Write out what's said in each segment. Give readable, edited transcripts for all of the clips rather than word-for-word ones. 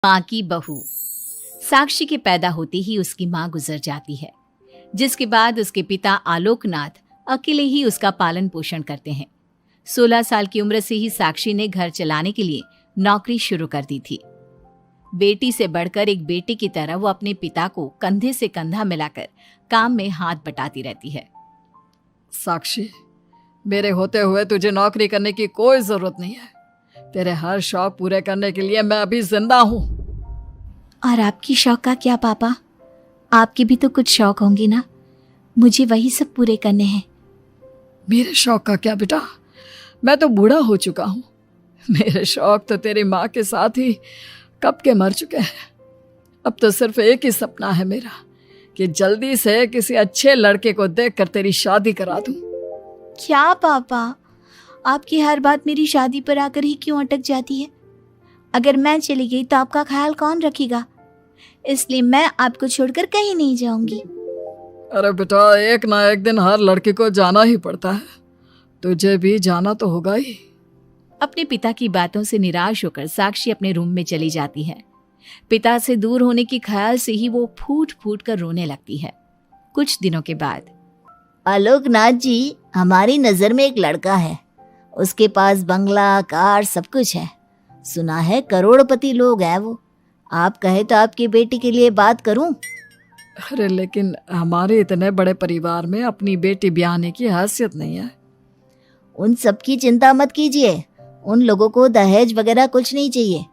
माँ की बहू। साक्षी के पैदा होते ही उसकी माँ गुजर जाती है, जिसके बाद उसके पिता आलोकनाथ अकेले ही उसका पालन पोषण करते हैं। 16 साल की उम्र से ही साक्षी ने घर चलाने के लिए नौकरी शुरू कर दी थी। बेटी से बढ़कर एक बेटी की तरह वो अपने पिता को कंधे से कंधा मिलाकर काम में हाथ बटाती रहती है। साक्षी, मेरे होते हुए तुझे नौकरी करने की कोई जरूरत नहीं है। तेरे हर शौक पूरे करने के लिए मैं अभी जिंदा हूँ। और आपकी शौक का क्या पापा? आपके भी तो कुछ शौक होंगे ना, मुझे वही सब पूरे करने हैं। मेरे शौक का क्या बेटा, मैं तो बूढ़ा हो चुका हूँ। मेरे शौक तो तेरी माँ के साथ ही कब के मर चुके हैं। अब तो सिर्फ एक ही सपना है मेरा कि जल्दी से किसी अच्छे लड़के को देखकर तेरी शादी करा दूं। क्या पापा, आपकी हर बात मेरी शादी पर आकर ही क्यों अटक जाती है? अगर मैं चली गई तो आपका ख्याल कौन रखेगा? इसलिए मैं आपको छोड़कर कहीं नहीं जाऊंगी। अरे बेटा, एक ना एक दिन हर लड़के को जाना ही पड़ता है। तुझे भी जाना तो होगा ही। अपने पिता की बातों से निराश होकर साक्षी अपने रूम में चली जाती है। पिता से दूर होने के ख्याल से ही वो फूट फूट कर रोने लगती है। कुछ दिनों के बाद, आलोकनाथ जी, हमारी नजर में एक लड़का है। उसके पास बंगला, कार, सब कुछ है। सुना है करोड़पति लोग हैं वो। आप कहे तो आपकी बेटी के लिए बात करूं? अरे लेकिन हमारे इतने बड़े परिवार में अपनी बेटी ब्याहने की हैसियत नहीं है। उन सब की चिंता मत कीजिए। उन लोगों को दहेज वगैरह कुछ नहीं चाहिए।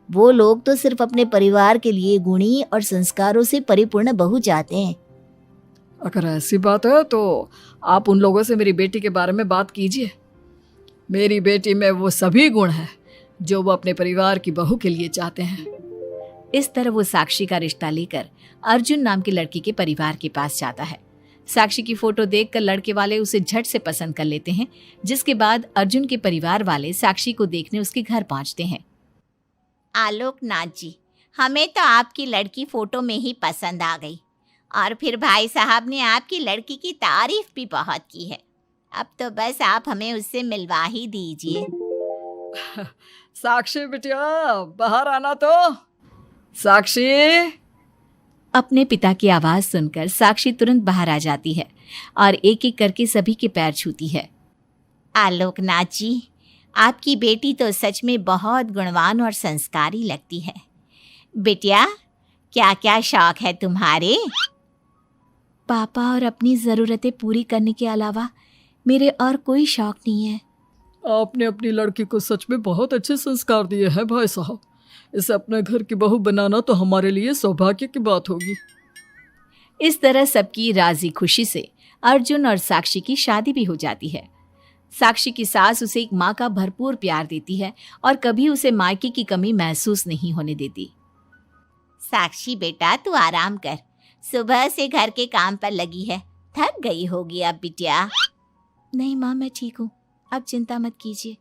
वो लोग तो सिर्फ अपने परिवार के लिए गुणी और संस्कारों से परिपूर्ण बहू चाहते हैं। अगर ऐसी बात है तो आप उन लोगों से मेरी बेटी के बारे में बात कीजिए। मेरी बेटी में वो सभी गुण हैं जो वो अपने परिवार की बहू के लिए चाहते हैं। इस तरह वो साक्षी का रिश्ता लेकर अर्जुन नाम की लड़की के परिवार के पास जाता है। साक्षी की फोटो देखकर लड़के वाले उसे झट से पसंद कर लेते हैं, जिसके बाद अर्जुन के परिवार वाले साक्षी को देखने उसके घर पहुंचते हैं। आलोकनाथ जी, हमें तो आपकी लड़की फोटो में ही पसंद आ गई, और फिर भाई साहब ने आपकी लड़की की तारीफ भी बहुत की है। अब तो बस आप हमें उससे मिलवा ही दीजिए। साक्षी बिटिया, बाहर आना तो। साक्षी। अपने पिता की आवाज सुनकर साक्षी तुरंत बाहर आ जाती है और एक एक करके सभी के पैर छूती है। आलोकनाथ जी, आपकी बेटी तो सच में बहुत गुणवान और संस्कारी लगती है। बिटिया, क्या क्या शौक है तुम्हारे? पापा, और अपनी ज़रूरतें पूरी करने के अलावा मेरे और कोई शौक नहीं है। आपने अपनी लड़की को सच में बहुत अच्छे संस्कार दिए हैं भाई साहब। इसे अपने घर की बहू बनाना तो हमारे लिए सौभाग्य की बात होगी। इस तरह सबकी राजी खुशी से अर्जुन और साक्षी की शादी भी हो जाती है। साक्षी की सास उसे एक माँ का भरपूर प्यार देती है और कभी उसे मायके की कमी महसूस नहीं होने देती। साक्षी बेटा, तू आराम कर। सुबह से घर के काम पर लगी है, थक गई होगी अब बिटिया। नहीं माँ, मैं ठीक हूँ, आप चिंता मत कीजिए।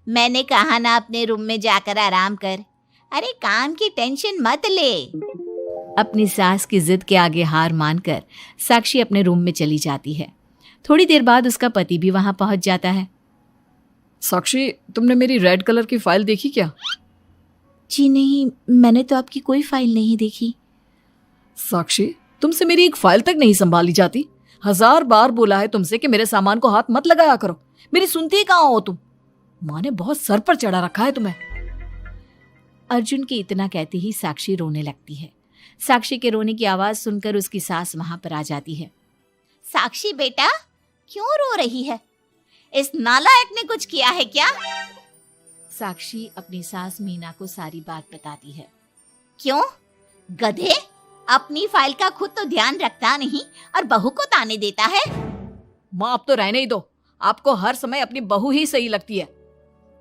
मैंने कहा ना, अपने रूम में जाकर आराम कर। अरे काम की टेंशन मत ले। अपनी सास की जिद के आगे हार मानकर साक्षी अपने रूम में चली जाती है। थोड़ी देर बाद उसका पति भी वहां पहुंच जाता है। साक्षी, तुमने मेरी रेड कलर की फाइल देखी क्या? जी नहीं, मैंने तो आपकी कोई फाइल नहीं देखी। साक्षी, तुमसे मेरी एक फाइल तक नहीं संभाली जाती। 1000 बार बोला है तुमसे कि मेरे सामान को हाथ मत लगाया करो। मेरी सुनती ही कहाँ हो तुम? माँ ने बहुत सर पर चढ़ा रखा है तुम्हें। अर्जुन के इतना कहते ही साक्षी रोने लगती है। साक्षी के रोने की आवाज सुनकर उसकी सास वहां पर आ जाती है। साक्षी बेटा, क्यों रो रही है? इस नालायक ने कुछ किया है क्या? साक्षी अपनी सास मीना को सारी बात बताती है। क्यों? गधे, अपनी फाइल का खुद तो ध्यान रखता नहीं और बहू को ताने देता है। माँ, अब तो रहने ही दो। आपको हर समय अपनी बहू ही सही लगती है।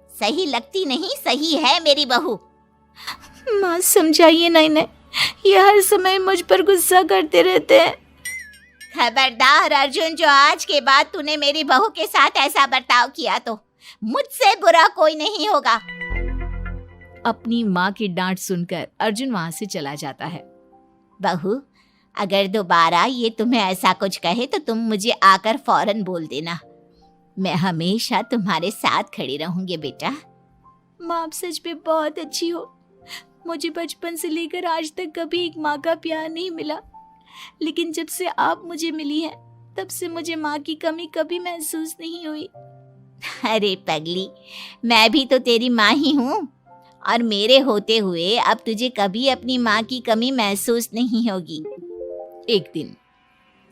सही लगती नहीं, सही है मेरी बहू। माँ समझाइए ना इन्हें, ये हर समय मुझ पर गुस्सा करते रहते हैं। खबरदार अर्जुन, जो आज के बाद तूने मेरी बहू के साथ ऐसा बर्ताव किया तो मुझसे बुरा कोई नहीं होगा। अपनी माँ की डांट सुनकर अर्जुन वहां से चला जाता है। बहू, अगर दोबारा ये तुम्हें ऐसा कुछ कहे तो तुम मुझे आकर फौरन बोल देना। मैं हमेशा तुम्हारे साथ खड़ी रहूंगी बेटा। माँ, आप सच में बहुत अच्छी हो। मुझे बचपन से लेकर आज तक कभी एक माँ का प्यार नहीं मिला, लेकिन जब से आप मुझे मिली हैं तब से मुझे माँ की कमी कभी महसूस नहीं हुई। अरे पगली, मैं भी तो तेरी माँ ही हूँ, और मेरे होते हुए अब तुझे कभी अपनी माँ की कमी महसूस नहीं होगी। एक दिन,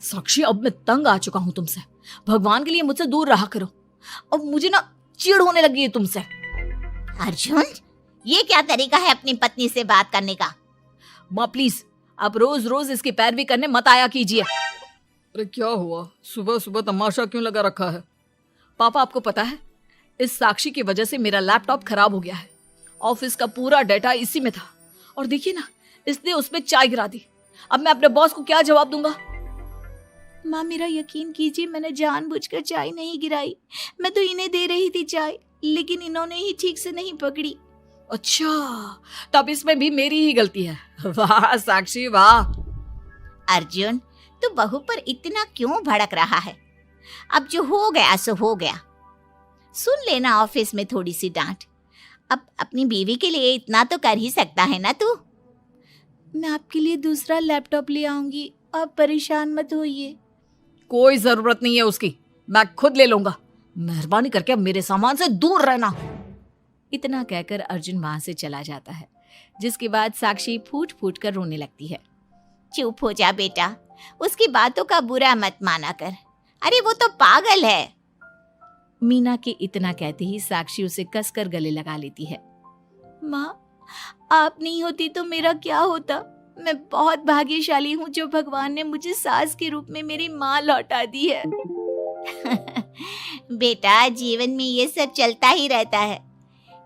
साक्षी, अब मैं तंग आ चुका हूँ तुमसे। भगवान के लिए मुझसे दूर रहा करो। अब मुझे ना चिढ़ होने लगी है तुमसे। अर्जुन, ये क्या तरीका है अपनी पत्नी से बात करने का? माँ प्लीज, आप रोज रोज इसकी पैरवी करने मत आया कीजिए। अरे क्या हुआ? सुबह सुबह तमाशा क्यों लगा रखा है? पापा, आपको पता है, इस साक्षी की वजह से मेरा लैपटॉप खराब हो गया है। ऑफिस का पूरा डाटा इसी में था, और देखिए ना, इसने उसमें चाय गिरा दी। अब मैं अपने बॉस को क्या जवाब दूंगा? माँ, मेरा यकीन कीजिए, मैंने जानबूझकर चाय नहीं गिराई। मैं तो इन्हें दे रही थी चाय, लेकिन इन्होंने ही ठीक से नहीं पकड़ी। अच्छा, तब इसमें भी मेरी ही गलती है। वाह साक्षी, वाह। अर्जुन, तू बहू पर इतना क्यों भड़क रहा है? अब जो हो गया सो हो गया। सुन लेना ऑफिस में थोड़ी सी डांट। अब अपनी बीवी के लिए इतना तो कर ही सकता है ना तू। मैं आपके लिए दूसरा लैपटॉप ले आऊंगी, आप परेशान मत होइए। कोई जरूरत नहीं है उसकी, मैं खुद ले लूंगा। मेहरबानी करके अब मेरे सामान से दूर रहना। इतना कहकर अर्जुन वहां से चला जाता है, जिसके बाद साक्षी फूट फूट कर रोने लगती है। चुप हो जा बेटा, उसकी बातों का बुरा मत माना कर। अरे वो तो पागल है। मीना के इतना कहते ही साक्षी उसे कसकर गले लगा लेती है। माँ, आप नहीं होती तो मेरा क्या होता? मैं बहुत भाग्यशाली हूँ जो भगवान ने मुझे सास के रूप में मेरी माँ लौटा दी है। बेटा, जीवन में ये सब चलता ही रहता है,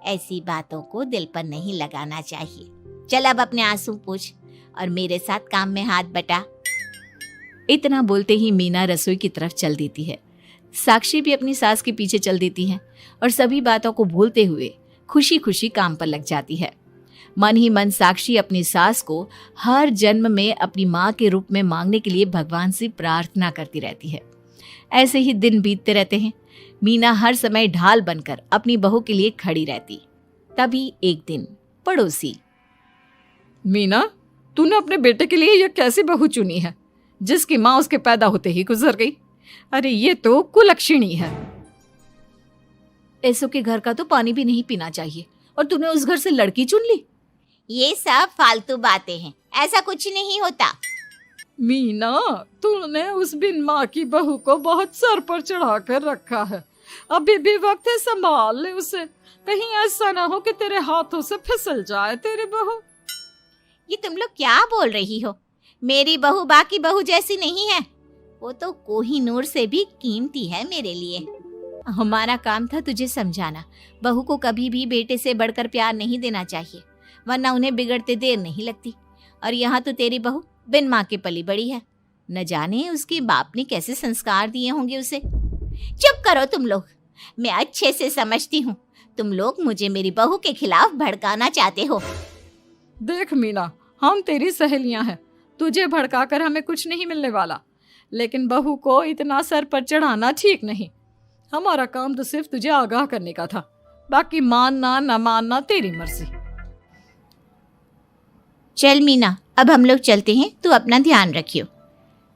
ऐसी बातों को दिल पर नहीं लगाना चाहिए। चल अब अपने आंसू पोंछ और मेरे साथ काम में हाथ बटा। इतना बोलते ही मीना रसोई की तरफ चल देती है। साक्षी भी अपनी सास के पीछे चल देती है और सभी बातों को भूलते हुए खुशी खुशी काम पर लग जाती है। मन ही मन साक्षी अपनी सास को हर जन्म में अपनी माँ के रूप में मांगने के लिए भगवान से प्रार्थना करती रहती है। ऐसे ही दिन बीतते रहते हैं। मीना हर समय ढाल बनकर अपनी बहू के लिए खड़ी रहती। तभी एक दिन पड़ोसी, मीना, तूने अपने बेटे के लिए यह कैसी बहू चुनी है जिसकी माँ उसके पैदा होते ही गुजर गई? अरे ये तो कुलक्षणी है। ऐसो के घर का तो पानी भी नहीं पीना चाहिए, और तूने उस घर से लड़की चुन ली। ये सब फालतू बातें हैं, ऐसा कुछ नहीं होता। मीना, तूने उस बिन माँ की बहू को बहुत सर पर चढ़ा कर रखा है। अभी भी वक्त है, संभाल ले उसे। कहीं ऐसा ना हो कि तेरे हाथों से फिसल जाए तेरी बहू। ये तुम लोग क्या बोल रही हो? मेरी बहू बाकी बहू जैसी नहीं है, वो तो कोहिनूर से भी कीमती है मेरे लिए। हमारा काम था तुझे समझाना। बहू को कभी भी बेटे से बढ़कर प्यार नहीं देना चाहिए, वरना उन्हें बिगड़ते देर नहीं लगती। और यहाँ तो तेरी बहू बिन माँ के पली बड़ी है। न जाने उसके बाप ने कैसे संस्कार दिए होंगे उसे। चुप करो तुम लोग, मैं अच्छे से समझती हूँ तुम लोग मुझे मेरी बहू के खिलाफ भड़काना चाहते हो। देख मीना, हम तेरी सहेलियां हैं, तुझे भड़काकर हमें कुछ नहीं मिलने वाला, लेकिन बहू को इतना सर पर चढ़ाना ठीक नहीं। हमारा काम तो सिर्फ तुझे आगाह करने का था, बाकी मानना न मानना तेरी मर्जी। चल मीना, अब हम लोग चलते हैं, तू अपना ध्यान रखियो।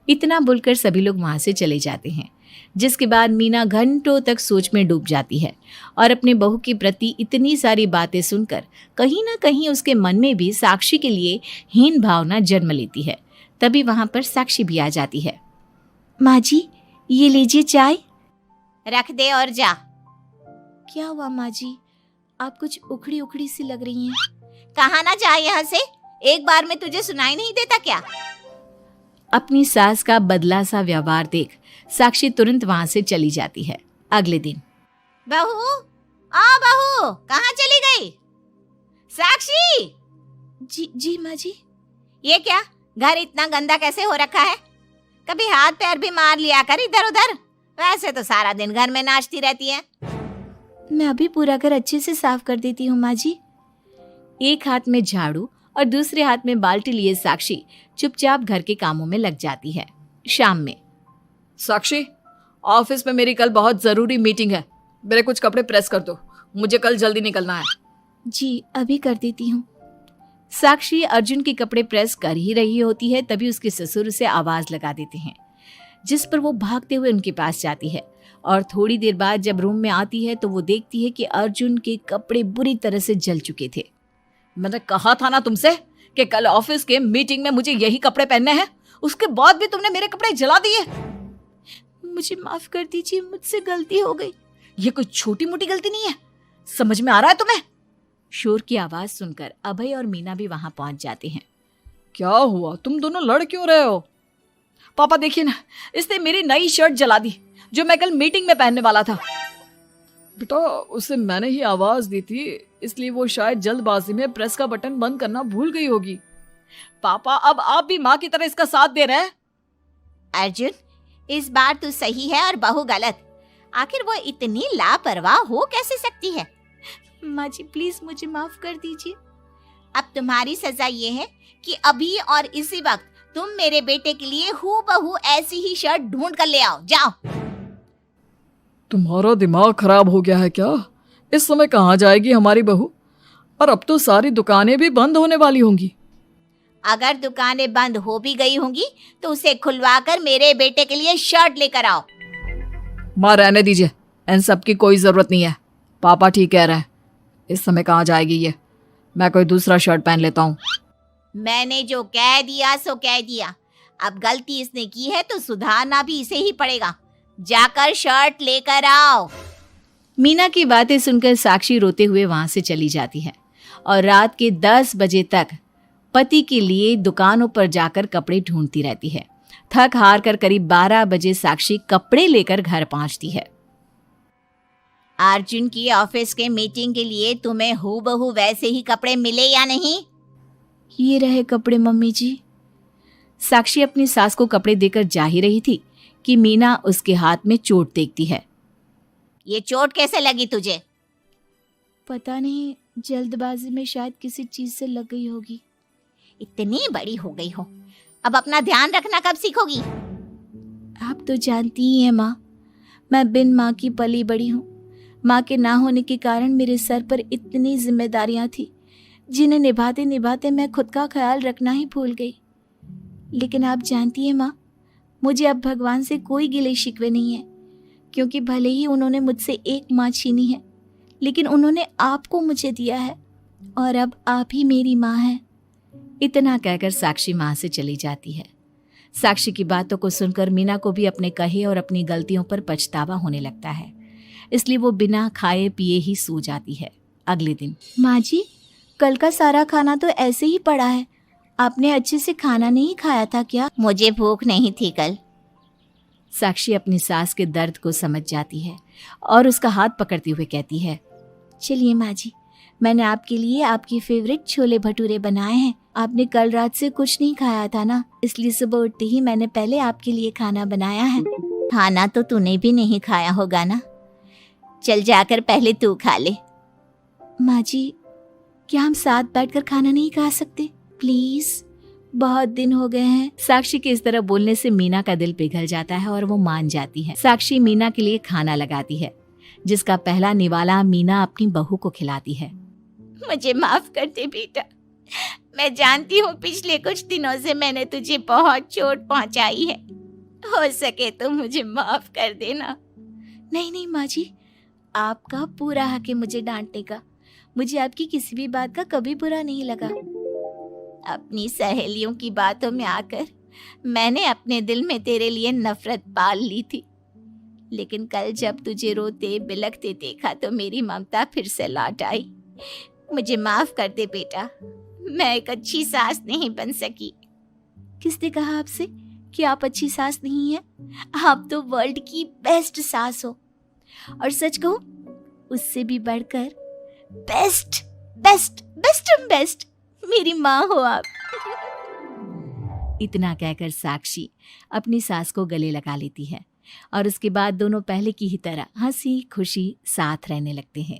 इतना बोलकर सभी लोग वहां से चले जाते हैं, जिसके बाद मीना घंटों तक सोच में डूब जाती है और अपने बहू के प्रति इतनी सारी बातें सुनकर कहीं ना कहीं उसके मन में भी साक्षी के लिए हीन भावना जन्म लेती है। तभी वहां पर साक्षी भी आ जाती है। माँ जी, ये लीजिए चाय। रख दे और जा। क्या हुआ माँ जी, आप कुछ उखड़ी उखड़ी सी लग रही हैं। कहाँ ना जा यहाँ से, एक बार में तुझे सुनाई नहीं देता क्या? अपनी सास का बदला सा व्यवहार देख साक्षी तुरंत वहां से चली जाती है। अगले दिन, बहू, बहू, कहाँ चली गई? साक्षी! जी जी माँ जी। ये क्या, घर इतना गंदा कैसे हो रखा है? कभी हाथ पैर भी मार लिया कर इधर उधर, वैसे तो सारा दिन घर में नाचती रहती है। मैं अभी पूरा घर अच्छे से साफ कर देती हूँ माँ जी। एक हाथ में झाड़ू और दूसरे हाथ में बाल्टी लिए साक्षी चुपचाप घर के कामों में लग जाती है। शाम में, साक्षी, ऑफिस में मेरी कल बहुत जरूरी मीटिंग है, मेरे कुछ कपड़े प्रेस कर दो, मुझे कल जल्दी निकलना है। जी अभी कर देती हूँ। साक्षी अर्जुन के कपड़े प्रेस कर ही रही होती है, तभी उसके ससुर उसे आवाज लगा देते हैं, जिस पर वो भागते हुए उनके पास जाती है। और थोड़ी देर बाद जब रूम में आती है तो वो देखती है कि अर्जुन के कपड़े बुरी तरह से जल चुके थे। मैंने कहा था ना तुमसे कि कल ऑफिस के मीटिंग में मुझे यही कपड़े पहनने हैं, उसके बाद भी तुमने मेरे कपड़े जला दिए। मुझे माफ कर दीजिए, मुझसे गलती हो गई। ये कोई छोटी मोटी गलती नहीं है, समझ में आ रहा है तुम्हें? शोर की आवाज सुनकर अभय और मीना भी वहां पहुंच जाते हैं। क्या हुआ, तुम दोनों लड़ क्यों रहे हो? पापा देखिए ना, इसने मेरी नई शर्ट जला दी जो मैं कल मीटिंग में पहनने वाला था। बेटा उसे मैंने ही आवाज दी थी, इसलिए वो शायद जल्दबाजी में प्रेस का बटन बंद करना भूल गई होगी। पापा अब आप भी माँ की तरह इसका साथ दे रहे हैं। अर्जुन, इस बार तू सही है और बहू गलत। आखिर वो इतनी लापरवाह हो कैसे सकती है? माँ जी प्लीज मुझे माफ कर दीजिए। अब तुम्हारी सजा ये है कि अभी और इसी वक्त तुम मेरे बेटे के लिए हूबहू ऐसी ही शर्ट ढूंढ कर ले आओ। जाओ। तुम्हारा दिमाग खराब हो गया है क्या? इस समय कहाँ जाएगी हमारी बहू? और अब तो सारी दुकानें भी बंद होने वाली होंगी। अगर दुकानें बंद हो भी गई होंगी तो उसे खुलवा कर मेरे बेटे के लिए शर्ट लेकर आओ। माँ रहने दीजिए, इन सब की कोई जरूरत नहीं है। पापा ठीक कह रहे हैं, इस समय कहाँ जाएगी ये? मैं कोई दूसरा शर्ट पहन लेता हूँ। मैंने जो कह दिया सो कह दिया। अब गलती इसने की है तो सुधारना भी इसे ही पड़ेगा। जाकर शर्ट लेकर आओ। मीना की बातें सुनकर साक्षी रोते हुए वहां से चली जाती है और रात के 10 बजे तक पति के लिए दुकानों पर जाकर कपड़े ढूंढती रहती है। थक हार कर करीब 12 बजे साक्षी कपड़े लेकर घर पहुंचती है। अर्जुन की ऑफिस के मीटिंग के लिए तुम्हें हूबहू वैसे ही कपड़े मिले या नहीं? ये रहे कपड़े मम्मी जी। साक्षी अपनी सास को कपड़े देकर जा ही रही थी कि मीना उसके हाथ में चोट देखती है। ये चोट कैसे लगी तुझे? पता नहीं, जल्दबाजी में शायद किसी चीज से लग गई होगी। इतनी बड़ी हो गई हो, अब अपना ध्यान रखना कब सीखोगी? आप तो जानती ही हैं माँ, मैं बिन माँ की पली बड़ी हूँ। माँ के ना होने के कारण मेरे सर पर इतनी जिम्मेदारियां थी जिन्हें निभाते निभाते मैं खुद का ख्याल रखना ही भूल गई। लेकिन आप जानती हैं माँ, मुझे अब भगवान से कोई गिले शिकवे नहीं है, क्योंकि भले ही उन्होंने मुझसे एक माँ छीनी है, लेकिन उन्होंने आपको मुझे दिया है और अब आप ही मेरी माँ हैं। इतना कहकर साक्षी माँ से चली जाती है। साक्षी की बातों को सुनकर मीना को भी अपने कहे और अपनी गलतियों पर पछतावा होने लगता है, इसलिए वो बिना खाए पिए ही सो जाती है। अगले दिन, माँ जी कल का सारा खाना तो ऐसे ही पड़ा है, आपने अच्छे से खाना नहीं खाया था क्या? मुझे भूख नहीं थी कल। साक्षी अपनी सास के दर्द को समझ जाती है और उसका हाथ पकड़ते हुए कहती है, चलिए माँ जी, मैंने आपके लिए आपकी फेवरेट छोले भटूरे बनाए हैं। आपने कल रात से कुछ नहीं खाया था ना, इसलिए सुबह उठते ही मैंने पहले आपके लिए खाना बनाया है। खाना तो तूने भी नहीं खाया होगा ना, चल जाकर पहले तू खा ले। माँ जी क्या हम साथ बैठकर खाना नहीं खा सकते प्लीज? बहुत दिन हो गए हैं। साक्षी के इस तरह बोलने से मीना का दिल पिघल जाता है और वो मान जाती है। साक्षी मीना के लिए खाना लगाती है, जिसका पहला निवाला मीना अपनी बहू को खिलाती है। मुझे माफ कर दे बेटा, मैं जानती हूँ पिछले कुछ दिनों से मैंने तुझे बहुत चोट पहुँचाई है, हो सके तो मुझे माफ कर देना। नहीं नहीं माँ जी, आपका पूरा हक है मुझे डांटने का। मुझे आपकी किसी भी बात का कभी बुरा नहीं लगा। अपनी सहेलियों की बातों में आकर मैंने अपने दिल में तेरे लिए नफरत पाल ली थी, लेकिन कल जब तुझे रोते बिलखते देखा तो मेरी ममता फिर से लौट आई। मुझे माफ कर दे बेटा, मैं एक अच्छी सास नहीं बन सकी। किसने कहा आपसे कि आप अच्छी सास नहीं हैं? आप तो वर्ल्ड की बेस्ट सास हो, और सच कहूं उससे भी बढ़कर बेस्ट बेस्ट बेस्ट बेस्ट मेरी माँ हो आप। इतना कहकर साक्षी अपनी सास को गले लगा लेती है और उसके बाद दोनों पहले की ही तरह हंसी खुशी साथ रहने लगते हैं।